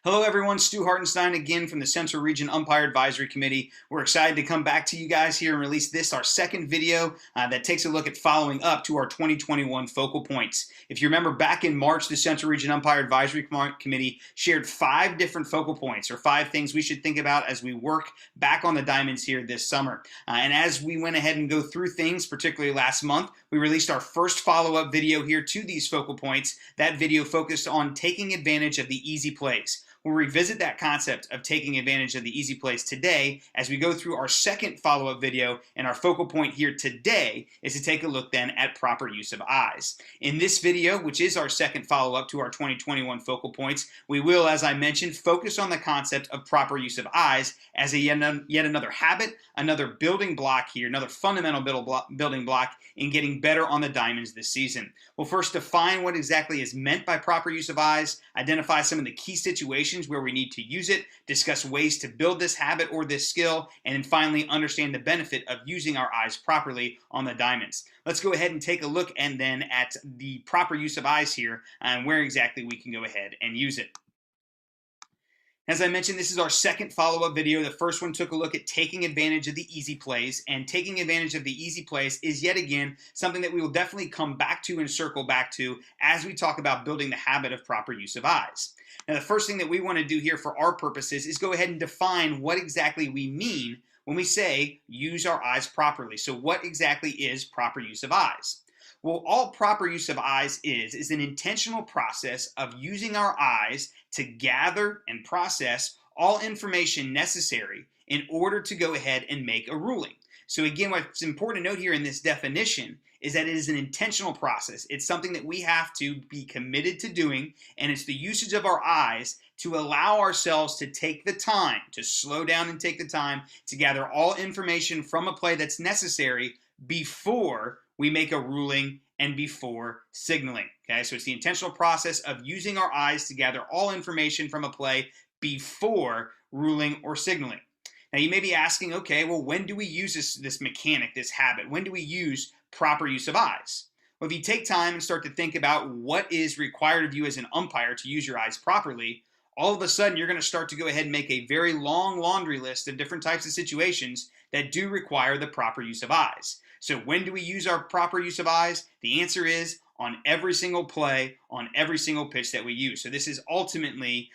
Hello everyone, Stu Hartenstein again from the Central Region Umpire Advisory Committee. We're excited to come back to you guys here and release this, our second video that takes a look at following up to our 2021 focal points. If you remember back in March, the Central Region Umpire Advisory Committee shared 5 different focal points or 5 things we should think about as we work back on the diamonds here this summer. And as we went ahead and go through things, particularly last month, we released our first follow-up video here to these focal points. That video focused on taking advantage of the easy plays. We'll revisit that concept of taking advantage of the easy plays today as we go through our second follow-up video, and our focal point here today is to take a look then at proper use of eyes. In this video, which is our second follow-up to our 2021 focal points, we will, as I mentioned, focus on the concept of proper use of eyes as yet another habit, another building block here, another fundamental building block in getting better on the diamonds this season. We'll first define what exactly is meant by proper use of eyes, identify some of the key situations where we need to use it, discuss ways to build this habit or this skill, and then finally understand the benefit of using our eyes properly on the diamonds. Let's go ahead and take a look and then at the proper use of eyes here and where exactly we can go ahead and use it. As I mentioned, this is our second follow-up video. The first one took a look at taking advantage of the easy plays, and taking advantage of the easy plays is yet again something that we will definitely come back to and circle back to as we talk about building the habit of proper use of eyes. Now, the first thing that we want to do here for our purposes is go ahead and define what exactly we mean when we say use our eyes properly. So what exactly is proper use of eyes? Well, all proper use of eyes is an intentional process of using our eyes to gather and process all information necessary in order to go ahead and make a ruling. So again, what's important to note here in this definition is that it is an intentional process. It's something that we have to be committed to doing, and it's the usage of our eyes to allow ourselves to take the time, to slow down and take the time to gather all information from a play that's necessary before we make a ruling and before signaling. Okay, so it's the intentional process of using our eyes to gather all information from a play before ruling or signaling. Now you may be asking, okay, well, when do we use this mechanic, this habit? When do we use proper use of eyes? Well, if you take time and start to think about what is required of you as an umpire to use your eyes properly, all of a sudden you're going to start to go ahead and make a very long laundry list of different types of situations that do require the proper use of eyes. So when do we use our proper use of eyes? The answer is on every single play, on every single pitch that we use. So this is ultimately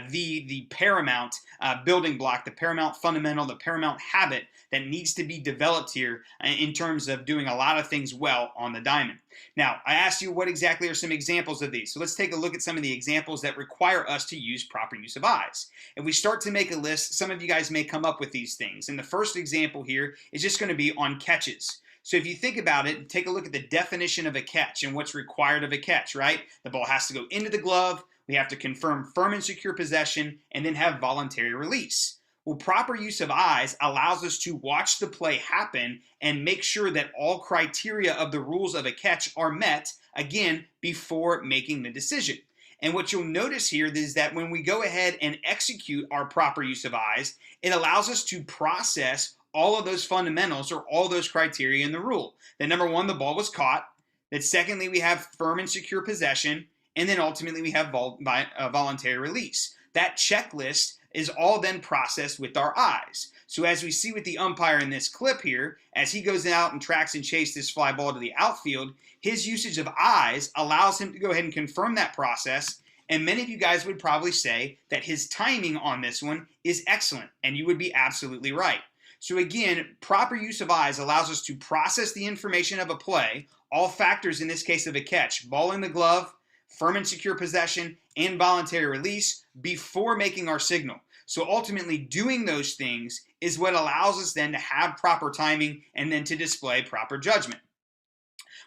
the paramount building block, the paramount fundamental, the paramount habit that needs to be developed here in terms of doing a lot of things well on the diamond. Now, I asked you what exactly are some examples of these. So let's take a look at some of the examples that require us to use proper use of eyes. If we start to make a list, some of you guys may come up with these things. And the first example here is just going to be on catches. So if you think about it, take a look at the definition of a catch and what's required of a catch, right? The ball has to go into the glove, we have to confirm firm and secure possession, and then have voluntary release. Well, proper use of eyes allows us to watch the play happen and make sure that all criteria of the rules of a catch are met, again, before making the decision. And what you'll notice here is that when we go ahead and execute our proper use of eyes, it allows us to process all of those fundamentals or all those criteria in the rule. That number one, the ball was caught. That secondly, we have firm and secure possession. And then ultimately we have voluntary release. That checklist is all then processed with our eyes. So as we see with the umpire in this clip here, as he goes out and tracks and chases this fly ball to the outfield, his usage of eyes allows him to go ahead and confirm that process. And many of you guys would probably say that his timing on this one is excellent, and you would be absolutely right. So again, proper use of eyes allows us to process the information of a play, all factors in this case of a catch, ball in the glove, firm and secure possession, and voluntary release before making our signal. So ultimately doing those things is what allows us then to have proper timing and then to display proper judgment.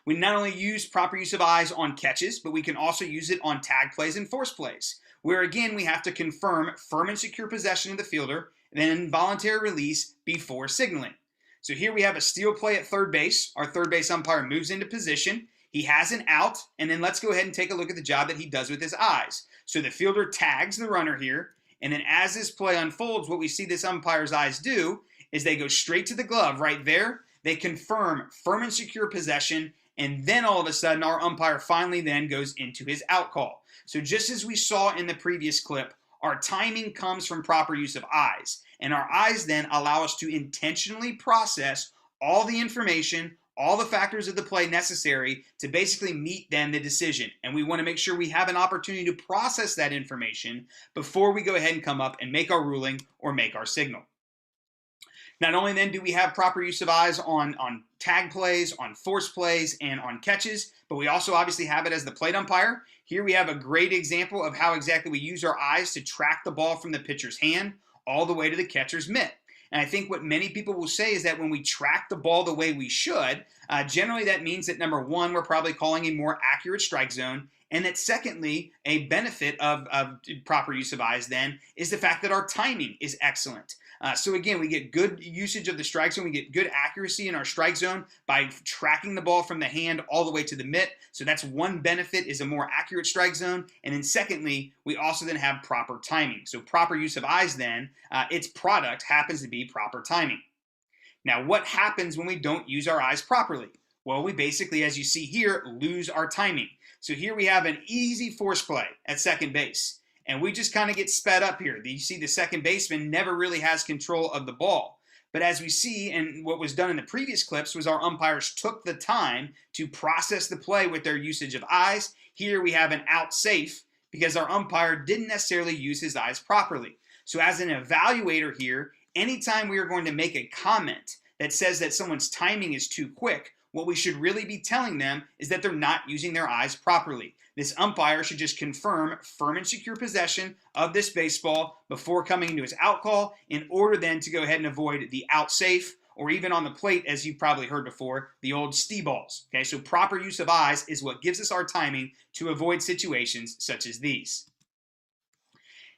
We not only use proper use of eyes on catches, but we can also use it on tag plays and force plays, where again we have to confirm firm and secure possession of the fielder, then voluntary release before signaling. So here we have a steal play at third base. Our third base umpire moves into position. He has an out, and then let's go ahead and take a look at the job that he does with his eyes. So the fielder tags the runner here, and then as this play unfolds, what we see this umpire's eyes do is they go straight to the glove right there. They confirm firm and secure possession, and then all of a sudden our umpire finally then goes into his out call. So just as we saw in the previous clip, Our timing comes from proper use of eyes, and our eyes then allow us to intentionally process all the information, all the factors of the play necessary to basically meet then the decision. And we want to make sure we have an opportunity to process that information before we go ahead and come up and make our ruling or make our signal. Not only then do we have proper use of eyes on tag plays, on force plays, and on catches, but we also obviously have it as the plate umpire. Here we have a great example of how exactly we use our eyes to track the ball from the pitcher's hand all the way to the catcher's mitt. And I think what many people will say is that when we track the ball the way we should, generally that means that number one, we're probably calling a more accurate strike zone. And that secondly, a benefit of proper use of eyes then is the fact that our timing is excellent. So again, we get good usage of the strike zone. We get good accuracy in our strike zone by tracking the ball from the hand all the way to the mitt. So that's one benefit, is a more accurate strike zone. And then secondly, we also then have proper timing. So proper use of eyes then, its product happens to be proper timing. Now, what happens when we don't use our eyes properly? Well, we basically, as you see here, lose our timing. So here we have an easy force play at second base, and we just kind of get sped up here. You see the second baseman never really has control of the ball. But as we see, and what was done in the previous clips, was our umpires took the time to process the play with their usage of eyes. Here we have an out safe because our umpire didn't necessarily use his eyes properly. So as an evaluator here, anytime we are going to make a comment that says that someone's timing is too quick, what we should really be telling them is that they're not using their eyes properly. This umpire should just confirm firm and secure possession of this baseball before coming into his out call, in order then to go ahead and avoid the out safe, or even on the plate, as you've probably heard before, the old stee balls. Okay, so proper use of eyes is what gives us our timing to avoid situations such as these.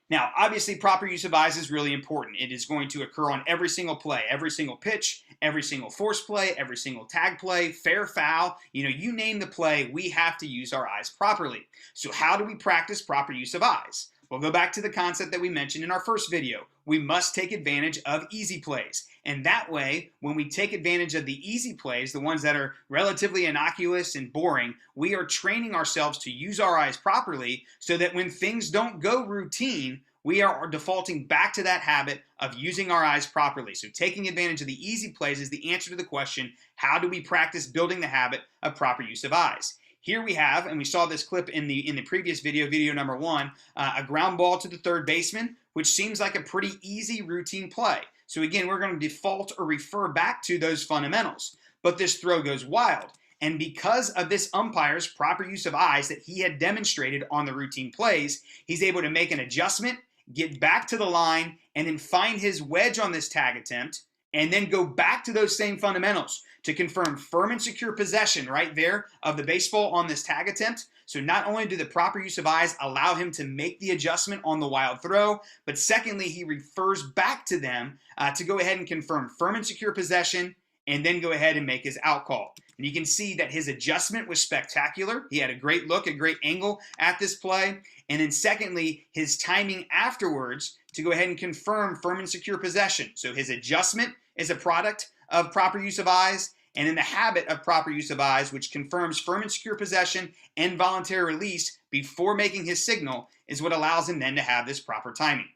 Now, obviously, proper use of eyes is really important. It is going to occur on every single play, every single pitch, every single force play, every single tag play, fair, foul. You name the play, we have to use our eyes properly. So how do we practice proper use of eyes? We'll go back to the concept that we mentioned in our first video. We must take advantage of easy plays. And that way, when we take advantage of the easy plays, the ones that are relatively innocuous and boring, we are training ourselves to use our eyes properly, so that when things don't go routine, we are defaulting back to that habit of using our eyes properly. So taking advantage of the easy plays is the answer to the question, how do we practice building the habit of proper use of eyes? Here we have, and we saw this clip in the previous video, video number 1, a ground ball to the third baseman, which seems like a pretty easy routine play. So again, we're going to default or refer back to those fundamentals. But this throw goes wild. And because of this umpire's proper use of eyes that he had demonstrated on the routine plays, he's able to make an adjustment, get back to the line, and then find his wedge on this tag attempt, and then go back to those same fundamentals to confirm firm and secure possession right there of the baseball on this tag attempt. So not only do the proper use of eyes allow him to make the adjustment on the wild throw, but secondly, he refers back to them to go ahead and confirm firm and secure possession, and then go ahead and make his out call. And you can see that his adjustment was spectacular. He had a great look, a great angle at this play. And then secondly, his timing afterwards to go ahead and confirm firm and secure possession. So his adjustment is a product of proper use of eyes, and then the habit of proper use of eyes, which confirms firm and secure possession and voluntary release before making his signal, is what allows him then to have this proper timing.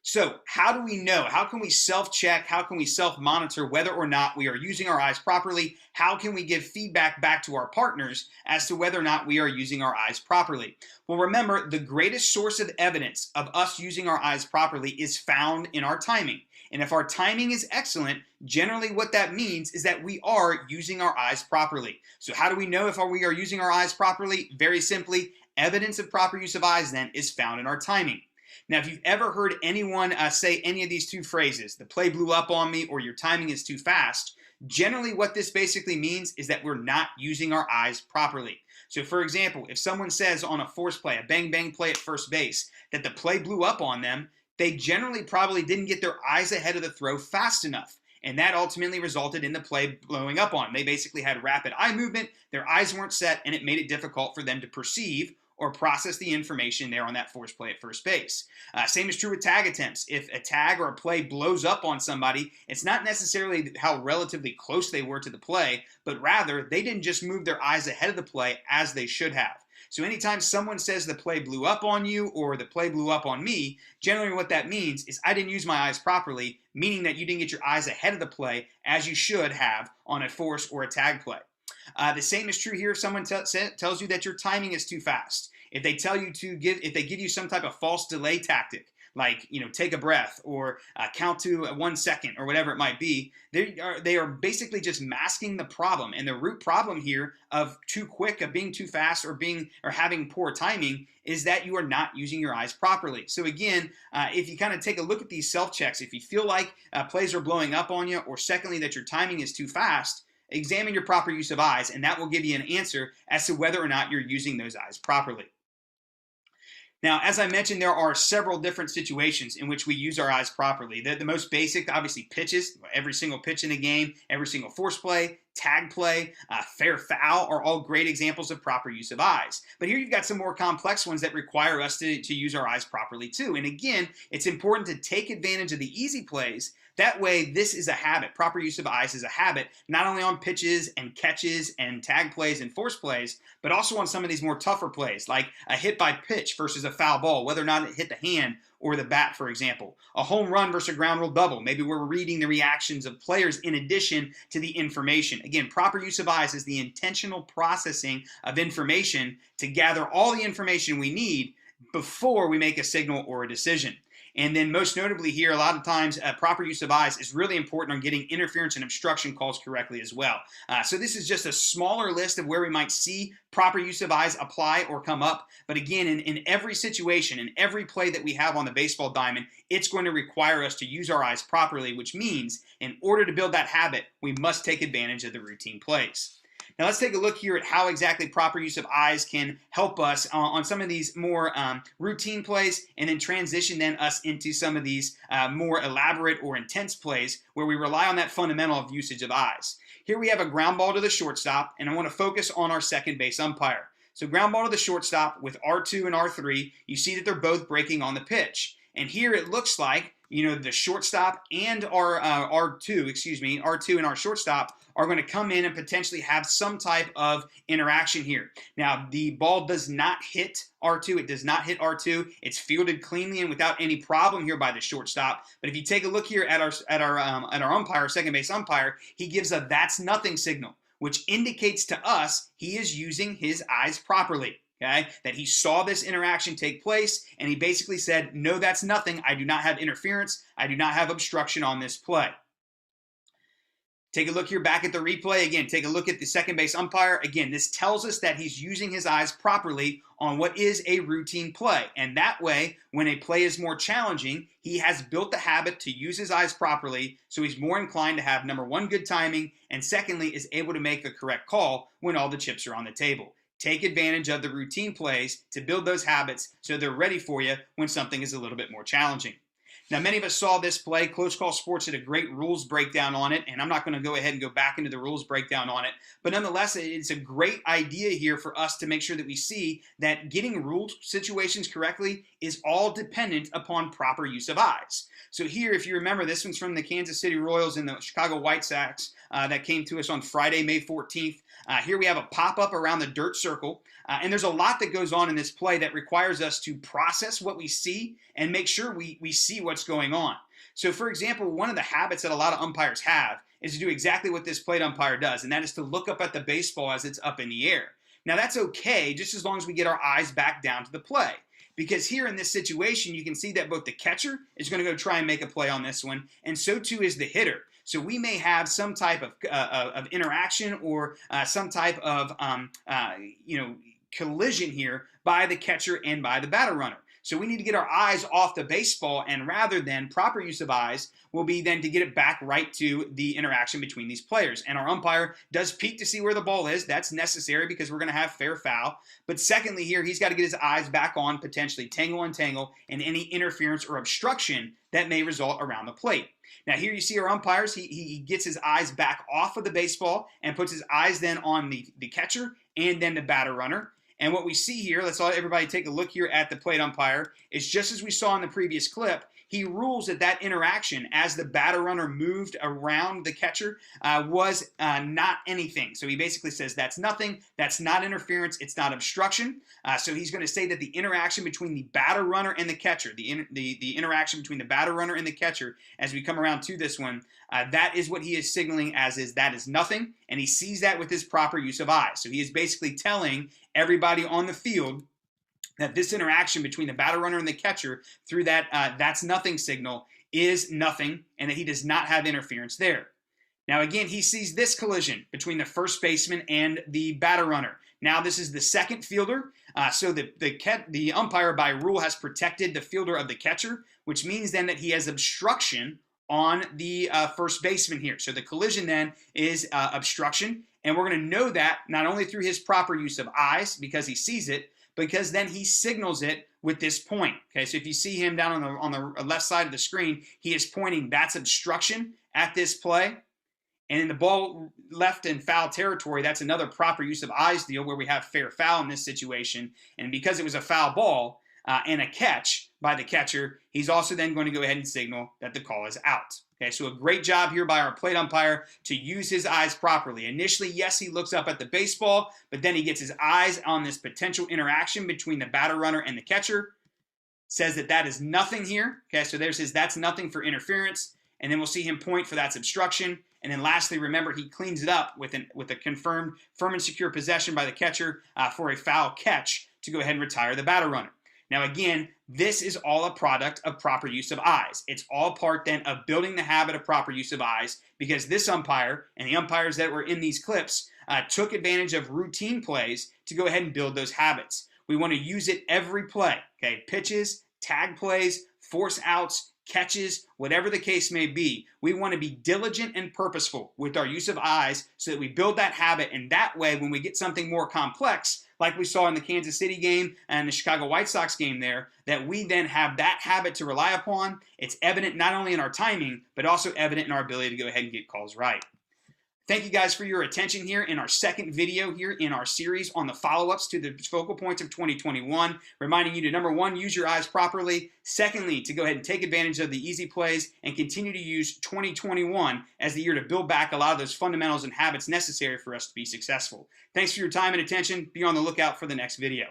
So how do we know? How can we self-check? How can we self-monitor whether or not we are using our eyes properly? How can we give feedback back to our partners as to whether or not we are using our eyes properly? Well, remember, the greatest source of evidence of us using our eyes properly is found in our timing. And if our timing is excellent, generally what that means is that we are using our eyes properly. So how do we know if we are using our eyes properly? Very simply, evidence of proper use of eyes then is found in our timing. Now, if you've ever heard anyone say any of these two phrases, the play blew up on me or your timing is too fast, generally what this basically means is that we're not using our eyes properly. So for example, if someone says on a force play, a bang bang play at first base, that the play blew up on them, they generally probably didn't get their eyes ahead of the throw fast enough. And that ultimately resulted in the play blowing up on them. They basically had rapid eye movement, their eyes weren't set, and it made it difficult for them to perceive or process the information there on that force play at first base. Same is true with tag attempts. If a tag or a play blows up on somebody, it's not necessarily how relatively close they were to the play, but rather they didn't just move their eyes ahead of the play as they should have. So anytime someone says the play blew up on you or the play blew up on me, generally what that means is I didn't use my eyes properly, meaning that you didn't get your eyes ahead of the play as you should have on a force or a tag play. The same is true here if someone tells you that your timing is too fast. If they give you some type of false delay tactic, like take a breath or count to 1 second or whatever it might be, they are basically just masking the problem. And the root problem here of too quick, of being too fast, or having poor timing is that you are not using your eyes properly. So again, if you kind of take a look at these self checks, if you feel like plays are blowing up on you, or secondly that your timing is too fast, examine your proper use of eyes, and that will give you an answer as to whether or not you're using those eyes properly. Now, as I mentioned, there are several different situations in which we use our eyes properly. The most basic, obviously, pitches. Every single pitch in a game, every single force play, tag play, fair foul are all great examples of proper use of eyes. But here you've got some more complex ones that require us to use our eyes properly too. And again, it's important to take advantage of the easy plays. That way, this is a habit. Proper use of eyes is a habit, not only on pitches and catches and tag plays and force plays, but also on some of these more tougher plays, like a hit by pitch versus a foul ball, whether or not it hit the hand or the bat, for example. A home run versus a ground rule double. Maybe we're reading the reactions of players in addition to the information. Again, proper use of eyes is the intentional processing of information to gather all the information we need before we make a signal or a decision. And then most notably here, a lot of times proper use of eyes is really important on getting interference and obstruction calls correctly as well. So this is just a smaller list of where we might see proper use of eyes apply or come up. But again, in every situation, in every play that we have on the baseball diamond, it's going to require us to use our eyes properly, which means in order to build that habit, we must take advantage of the routine plays. Now let's take a look here at how exactly proper use of eyes can help us on some of these more routine plays, and then transition then us into some of these more elaborate or intense plays where we rely on that fundamental of usage of eyes. Here we have a ground ball to the shortstop, and I want to focus on our second base umpire. So ground ball to the shortstop with R2 and R3, you see that they're both breaking on the pitch. And here it looks like, the shortstop and our R2 and our shortstop are going to come in and potentially have some type of interaction here. Now, the ball does not hit R2. It does not hit R2. It's fielded cleanly and without any problem here by the shortstop. But if you take a look here at our umpire, second base umpire, he gives a "that's nothing" signal, which indicates to us he is using his eyes properly. Okay, that he saw this interaction take place, and he basically said, "No, that's nothing. I do not have interference. I do not have obstruction on this play." Take a look here back at the replay. Again, take a look at the second base umpire. Again, this tells us that he's using his eyes properly on what is a routine play. And that way, when a play is more challenging, he has built the habit to use his eyes properly, so he's more inclined to have, number one, good timing, and secondly, is able to make the correct call when all the chips are on the table. Take advantage of the routine plays to build those habits so they're ready for you when something is a little bit more challenging. Now, many of us saw this play. Close Call Sports did a great rules breakdown on it, and I'm not going to go ahead and go back into the rules breakdown on it. But nonetheless, it's a great idea here for us to make sure that we see that getting rule situations correctly is all dependent upon proper use of eyes. So here, if you remember, this one's from the Kansas City Royals and the Chicago White Sox that came to us on Friday, May 14th. Here we have a pop-up around the dirt circle, and there's a lot that goes on in this play that requires us to process what we see and make sure we see what's going on. So, for example, one of the habits that a lot of umpires have is to do exactly what this plate umpire does, and that is to look up at the baseball as it's up in the air. Now, that's okay just as long as we get our eyes back down to the play. Because here in this situation, you can see that both the catcher is going to go try and make a play on this one, and so too is the hitter. So we may have some type of interaction or some type of collision here by the catcher and by the batter runner. So we need to get our eyes off the baseball, and rather than proper use of eyes will be then to get it back right to the interaction between these players. And our umpire does peek to see where the ball is. That's necessary because we're going to have fair foul. But secondly here, he's got to get his eyes back on potentially tangle and any interference or obstruction that may result around the plate. Now here you see our umpires. He gets his eyes back off of the baseball and puts his eyes then on the catcher and then the batter runner. And what we see here, let's let everybody take a look here at the plate umpire, is just as we saw in the previous clip, he rules that that interaction as the batter runner moved around the catcher was not anything. So he basically says that's nothing, that's not interference, it's not obstruction. So he's going to say that the interaction between the batter runner and the catcher, the interaction between the batter runner and the catcher, as we come around to this one, that is what he is signaling as that is nothing, and he sees that with his proper use of eyes. So he is basically telling everybody on the field that this interaction between the batter runner and the catcher through that that's nothing signal is nothing, and that he does not have interference there. Now again, he sees this collision between the first baseman and the batter runner. Now this is the second fielder, so the umpire by rule has protected the fielder of the catcher, which means then that he has obstruction on the first baseman here. So the collision then is obstruction, and we're going to know that not only through his proper use of eyes, because he sees it, because then he signals it with this point. Okay, so if you see him down on the left side of the screen, he is pointing that's obstruction at this play. And in the ball left in foul territory, that's another proper use of eyes deal where we have fair foul in this situation. And because it was a foul ball and a catch by the catcher, he's also then going to go ahead and signal that the call is out. Okay, so a great job here by our plate umpire to use his eyes properly. Initially, yes, he looks up at the baseball, but then he gets his eyes on this potential interaction between the batter runner and the catcher. Says that that is nothing here. Okay, so there's his that's nothing for interference. And then we'll see him point for that's obstruction. And then lastly, remember, he cleans it up with a confirmed firm and secure possession by the catcher for a foul catch to go ahead and retire the batter runner. Now again, this is all a product of proper use of eyes. It's all part then of building the habit of proper use of eyes, because this umpire and the umpires that were in these clips took advantage of routine plays to go ahead and build those habits. We want to use it every play, okay? Pitches, tag plays, force outs, catches, whatever the case may be. We want to be diligent and purposeful with our use of eyes so that we build that habit, and that way when we get something more complex, like we saw in the Kansas City game and the Chicago White Sox game there, that we then have that habit to rely upon. It's evident not only in our timing, but also evident in our ability to go ahead and get calls right. Thank you guys for your attention here in our second video here in our series on the follow-ups to the focal points of 2021, reminding you to, number one, use your eyes properly. Secondly, to go ahead and take advantage of the easy plays and continue to use 2021 as the year to build back a lot of those fundamentals and habits necessary for us to be successful. Thanks for your time and attention. Be on the lookout for the next video.